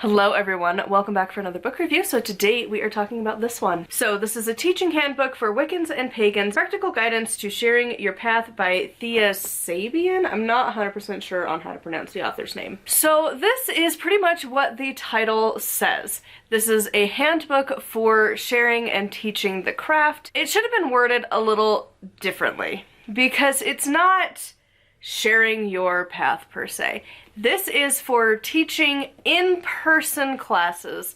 Hello everyone, welcome back for another book review. So today we are talking about this one. So this is a teaching handbook for Wiccans and Pagans, Practical Guidance to Sharing Your Path by Thea Sabin. I'm not 100% sure on how to pronounce the author's name. So this is pretty much what the title says. This is a handbook for sharing and teaching the craft. It should have been worded a little differently because it's not sharing your path per se. This is for teaching in-person classes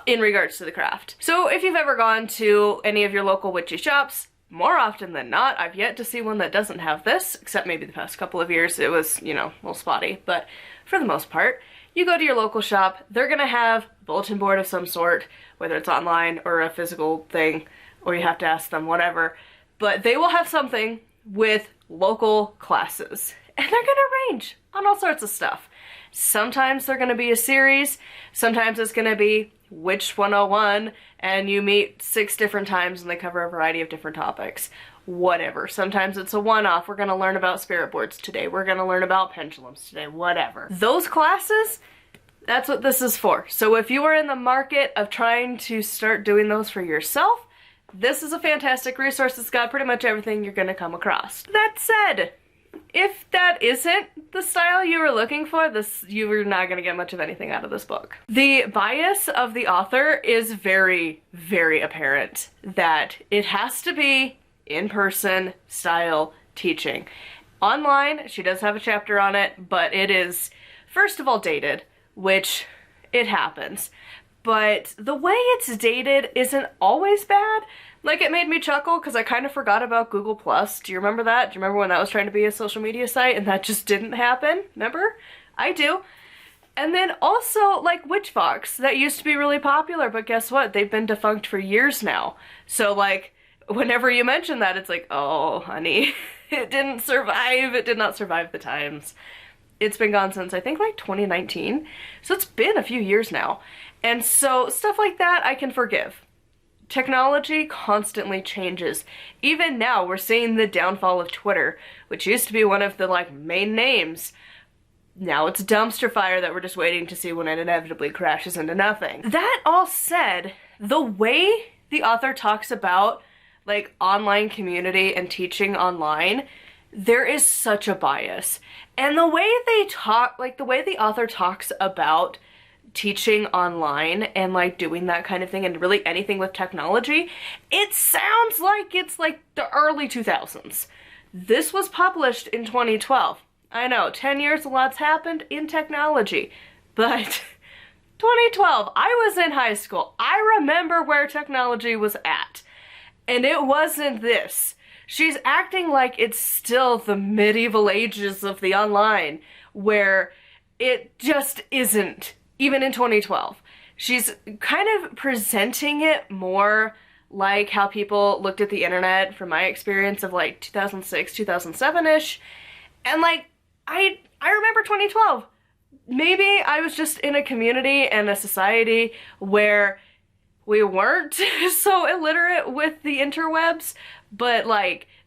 in regards to the craft. So if you've ever gone to any of your local witchy shops, more often than not, I've yet to see one that doesn't have this, except maybe the past couple of years it was, a little spotty, but for the most part, you go to your local shop, they're gonna have a bulletin board of some sort, whether it's online or a physical thing, or you have to ask them, whatever, but they will have something with local classes. And they're gonna range on all sorts of stuff. Sometimes they're gonna be a series, sometimes it's gonna be Witch 101, and you meet 6 different times and they cover a variety of different topics. Whatever. Sometimes it's a one-off. We're gonna learn about spirit boards today. We're gonna learn about pendulums today. Whatever. Those classes, that's what this is for. So if you are in the market of trying to start doing those for yourself, this is a fantastic resource. It's got pretty much everything you're gonna come across. That said, if that isn't the style you were looking for, you are not going to get much of anything out of this book. The bias of the author is very, very apparent that it has to be in-person style teaching. Online, she does have a chapter on it, but it is, first of all, dated, which it happens. But the way it's dated isn't always bad. Like, it made me chuckle because I kind of forgot about Google+. Do you remember that? Do you remember when that was trying to be a social media site and that just didn't happen? Remember? I do. And then also, like, Witchfox. That used to be really popular, but guess what? They've been defunct for years now. So, like, whenever you mention that, it's like, oh, honey, it didn't survive. It did not survive the times. It's been gone since, I think, like 2019. So it's been a few years now. And so stuff like that I can forgive. Technology constantly changes. Even now we're seeing the downfall of Twitter, which used to be one of the main names. Now it's a dumpster fire that we're just waiting to see when it inevitably crashes into nothing. That all said, the way the author talks about online community and teaching online, there is such a bias. And the way they talk, the way the author talks about teaching online and doing that kind of thing and really anything with technology, it sounds like it's the early 2000s. This was published in 2012. I know, 10 years, a lot's happened in technology, but 2012, I was in high school. I remember where technology was at, and it wasn't this. She's acting like it's still the medieval ages of the online, where it just isn't. Even in 2012. She's kind of presenting it more like how people looked at the internet from my experience of 2006, 2007-ish. And I remember 2012. Maybe I was just in a community and a society where we weren't so illiterate with the interwebs, but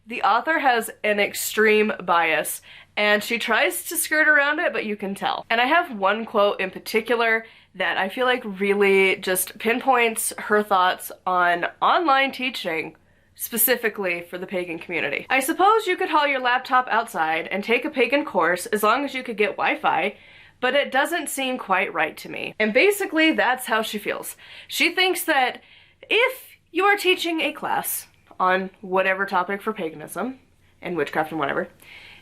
the author has an extreme bias and she tries to skirt around it, but you can tell. And I have one quote in particular that I feel like really just pinpoints her thoughts on online teaching, specifically for the pagan community. I suppose you could haul your laptop outside and take a pagan course as long as you could get Wi-Fi, but it doesn't seem quite right to me. And basically that's how she feels. She thinks that if you are teaching a class on whatever topic for paganism and witchcraft and whatever,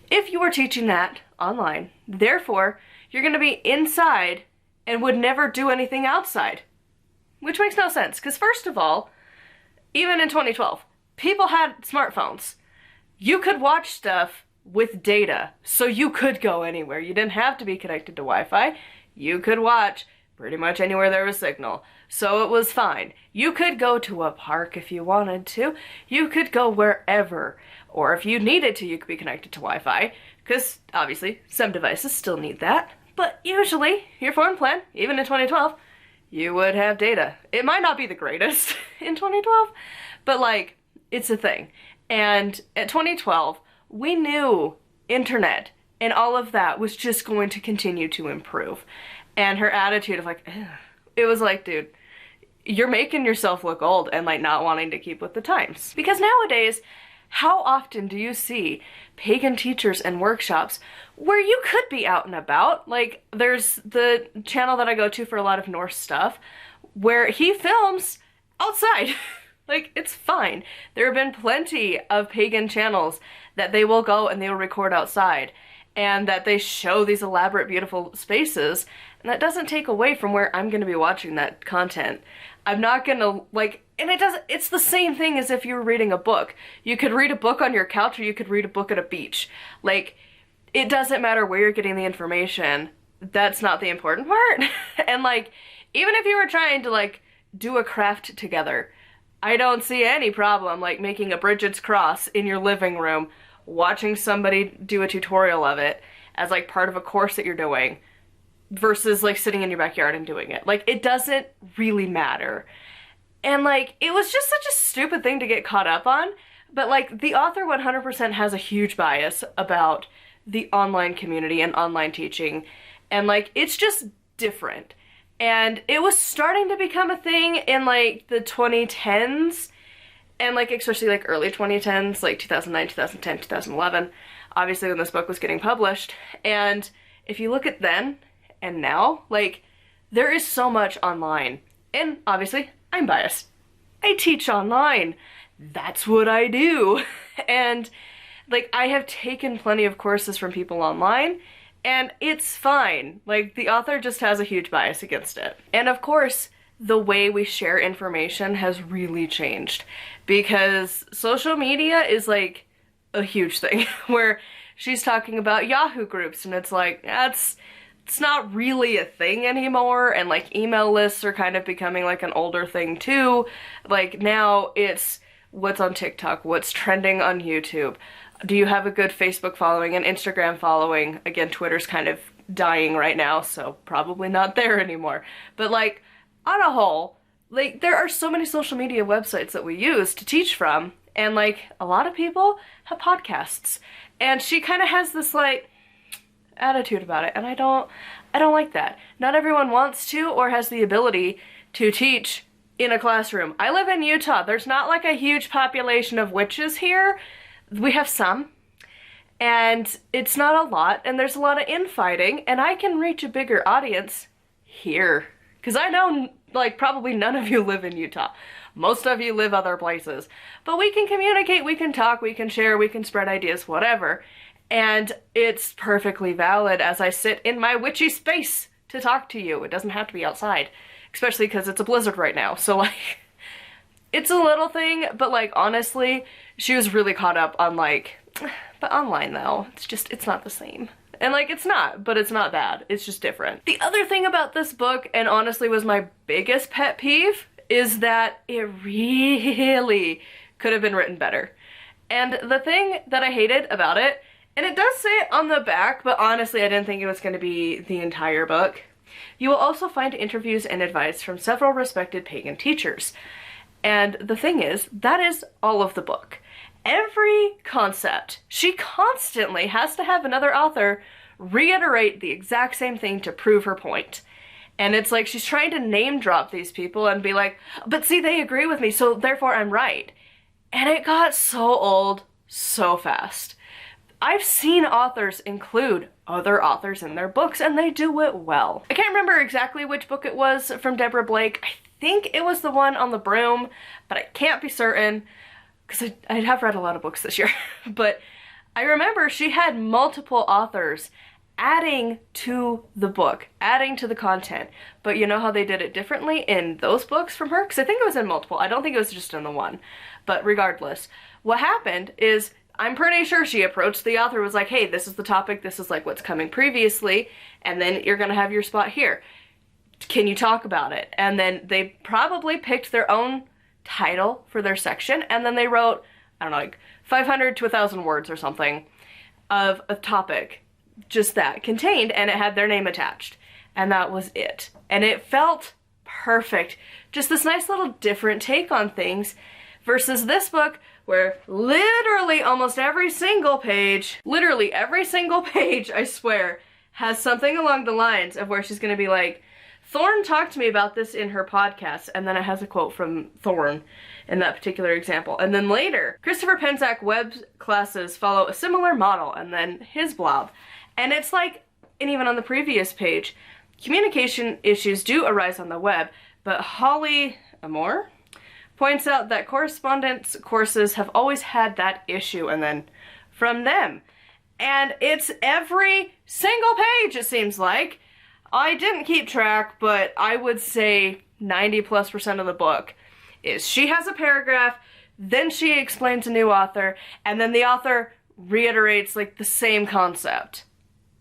if you are teaching that online, therefore, you're going to be inside and would never do anything outside. Which makes no sense, because first of all, even in 2012, people had smartphones. You could watch stuff with data, so you could go anywhere. You didn't have to be connected to Wi-Fi. You could watch pretty much anywhere there was signal. So it was fine. You could go to a park if you wanted to. You could go wherever. Or if you needed to, you could be connected to Wi-Fi, because obviously some devices still need that. But usually, your phone plan, even in 2012, you would have data. It might not be the greatest in 2012, but it's a thing. And at 2012, we knew internet and all of that was just going to continue to improve. And her attitude of like, ugh. It was like, dude, you're making yourself look old and like not wanting to keep with the times. Because nowadays, how often do you see pagan teachers and workshops where you could be out and about? Like, there's the channel that I go to for a lot of Norse stuff where he films outside. Like, it's fine. There have been plenty of pagan channels that they will go and they will record outside, and that they show these elaborate, beautiful spaces, and that doesn't take away from where I'm gonna be watching that content. I'm not gonna, like, and it's the same thing as if you were reading a book. You could read a book on your couch, or you could read a book at a beach. Like, it doesn't matter where you're getting the information. That's not the important part. And like, even if you were trying to like do a craft together, I don't see any problem like making a Bridget's cross in your living room, watching somebody do a tutorial of it as like part of a course that you're doing, versus like sitting in your backyard and doing it. Like, it doesn't really matter. And like, it was just such a stupid thing to get caught up on, but like, the author 100% has a huge bias about the online community and online teaching, and like, it's just different. And it was starting to become a thing in like the 2010s, and like especially like early 2010s, like 2009, 2010, 2011, obviously when this book was getting published. And if you look at then and now, like, there is so much online. And obviously, I'm biased. I teach online. That's what I do. And like, I have taken plenty of courses from people online, and it's fine. Like, the author just has a huge bias against it. And of course, the way we share information has really changed, because social media is like a huge thing where she's talking about Yahoo groups, and it's like, it's not really a thing anymore, and like email lists are kind of becoming like an older thing too. Like, now it's what's on TikTok, what's trending on YouTube. Do you have a good Facebook following and Instagram following? Again, Twitter's kind of dying right now, so probably not there anymore. But like, on a whole, like, there are so many social media websites that we use to teach from, and like, a lot of people have podcasts. And she kind of has this like attitude about it, and I don't like that. Not everyone wants to or has the ability to teach in a classroom. I live in Utah. There's not like a huge population of witches here. We have some, and it's not a lot, and there's a lot of infighting, and I can reach a bigger audience here. Because I know, like, probably none of you live in Utah. Most of you live other places. But we can communicate, we can talk, we can share, we can spread ideas, whatever. And it's perfectly valid as I sit in my witchy space to talk to you. It doesn't have to be outside, especially because it's a blizzard right now. So like, it's a little thing, but like, honestly, she was really caught up on like, but online though, it's not the same. And like, it's not, but it's not bad. It's just different. The other thing about this book, and honestly was my biggest pet peeve, is that it really could have been written better. And the thing that I hated about it, and it does say it on the back, but honestly I didn't think it was going to be the entire book. You will also find interviews and advice from several respected pagan teachers. And the thing is, that is all of the book. Every concept, she constantly has to have another author reiterate the exact same thing to prove her point. And it's like she's trying to name drop these people and be like, but see, they agree with me, so therefore I'm right. And it got so old so fast. I've seen authors include other authors in their books, and they do it well. I can't remember exactly which book it was from Deborah Blake. I think it was the one on the broom, but I can't be certain, because I have read a lot of books this year. But I remember she had multiple authors adding to the book, adding to the content. But you know how they did it differently in those books from her? Because I think it was in multiple. I don't think it was just in the one. But regardless, what happened is, I'm pretty sure she approached the author, was like, hey, this is the topic, this is like what's coming previously, and then you're gonna have your spot here. Can you talk about it? And then they probably picked their own title for their section, and then they wrote, I don't know, like 500 to 1,000 words or something of a topic, just that contained, and it had their name attached. And that was it. And it felt perfect. Just this nice little different take on things, versus this book where literally almost every single page, I swear, has something along the lines of where she's going to be like, Thorne talked to me about this in her podcast, and then it has a quote from Thorne in that particular example. And then later, Christopher Penczak web classes follow a similar model, and then his blog. And it's like, and even on the previous page, communication issues do arise on the web, but Holly Amore points out that correspondence courses have always had that issue, and then from them. And it's every single page, it seems like. I didn't keep track, but I would say 90+% of the book is she has a paragraph, then she explains a new author, and then the author reiterates like the same concept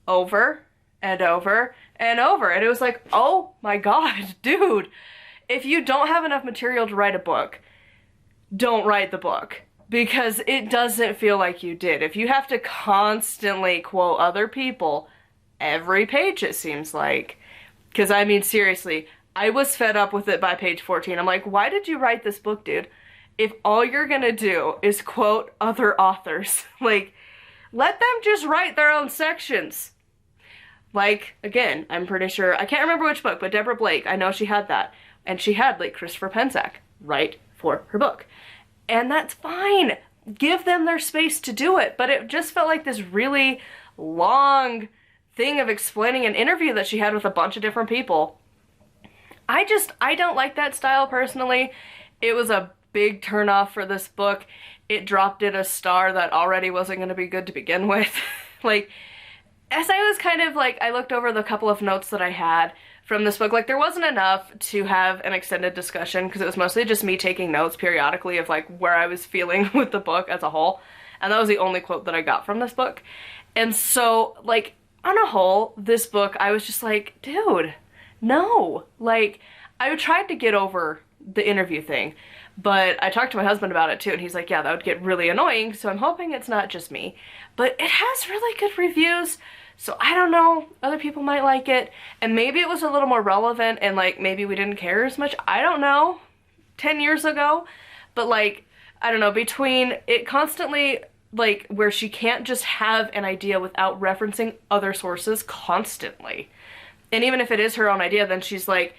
over and over and over. And it was like, oh my god, dude, if you don't have enough material to write a book, don't write the book, because it doesn't feel like you did. If you have to constantly quote other people every page, it seems like. Because, I mean, seriously, I was fed up with it by page 14. I'm like, why did you write this book, dude? If all you're gonna do is quote other authors, like, let them just write their own sections. Like, again, I'm pretty sure, I can't remember which book, but Deborah Blake, I know she had that. And she had, like, Christopher Penczak write for her book. And that's fine. Give them their space to do it. But it just felt like this really long thing of explaining an interview that she had with a bunch of different people. I don't like that style personally. It was a big turnoff for this book. It dropped it a star that already wasn't going to be good to begin with. Like, as I was kind of like, I looked over the couple of notes that I had from this book, like there wasn't enough to have an extended discussion because it was mostly just me taking notes periodically of like where I was feeling with the book as a whole. And that was the only quote that I got from this book. And so, like, on a whole, this book, I was just like, dude, no. Like, I tried to get over the interview thing, but I talked to my husband about it too, and he's like, yeah, that would get really annoying, so I'm hoping it's not just me. But it has really good reviews, so I don't know, other people might like it, and maybe it was a little more relevant, and like, maybe we didn't care as much, I don't know, 10 years ago, but like, I don't know, between it constantly, like, where she can't just have an idea without referencing other sources constantly. And even if it is her own idea, then she's like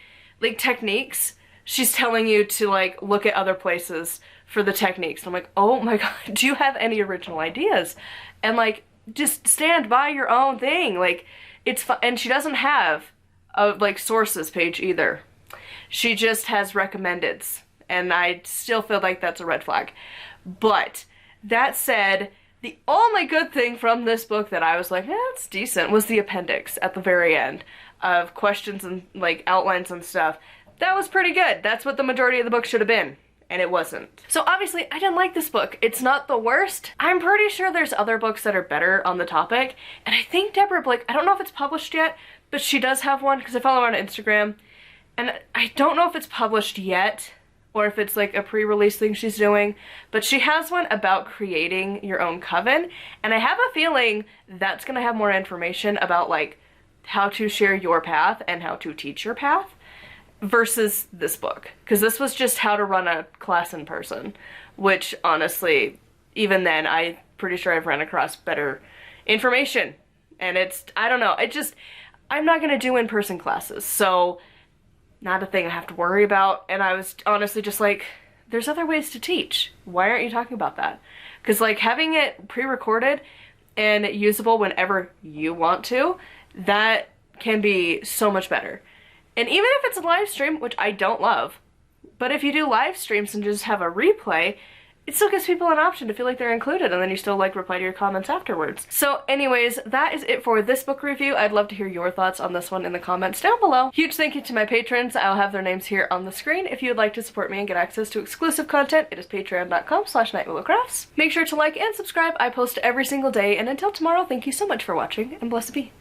techniques, she's telling you to like look at other places for the techniques. And I'm like, oh my god, do you have any original ideas? And like, just stand by your own thing. Like, it's fun. And she doesn't have a like sources page either. She just has recommendeds. And I still feel like that's a red flag. But that said, the only good thing from this book that I was like, it's decent, was the appendix at the very end of questions and like outlines and stuff. That was pretty good. That's what the majority of the book should have been, and it wasn't. So obviously, I didn't like this book. It's not the worst. I'm pretty sure there's other books that are better on the topic, and I think Deborah Blake, I don't know if it's published yet, but she does have one because I follow her on Instagram, and I don't know if it's published yet, or if it's like a pre-release thing she's doing, but she has one about creating your own coven, and I have a feeling that's gonna have more information about like how to share your path and how to teach your path versus this book, because this was just how to run a class in person, which honestly, even then, I'm pretty sure I've run across better information, and it's, I don't know, I'm not gonna do in-person classes, so not a thing I have to worry about. And I was honestly just like, there's other ways to teach. Why aren't you talking about that? Because like having it pre-recorded and usable whenever you want to, that can be so much better. And even if it's a live stream, which I don't love, but if you do live streams and just have a replay, it still gives people an option to feel like they're included, and then you still like reply to your comments afterwards. So anyways, that is it for this book review. I'd love to hear your thoughts on this one in the comments down below. Huge thank you to my patrons. I'll have their names here on the screen. If you would like to support me and get access to exclusive content, it is patreon.com/nightwillowcrafts. Make sure to like and subscribe. I post every single day, and until tomorrow, thank you so much for watching, and blessed be.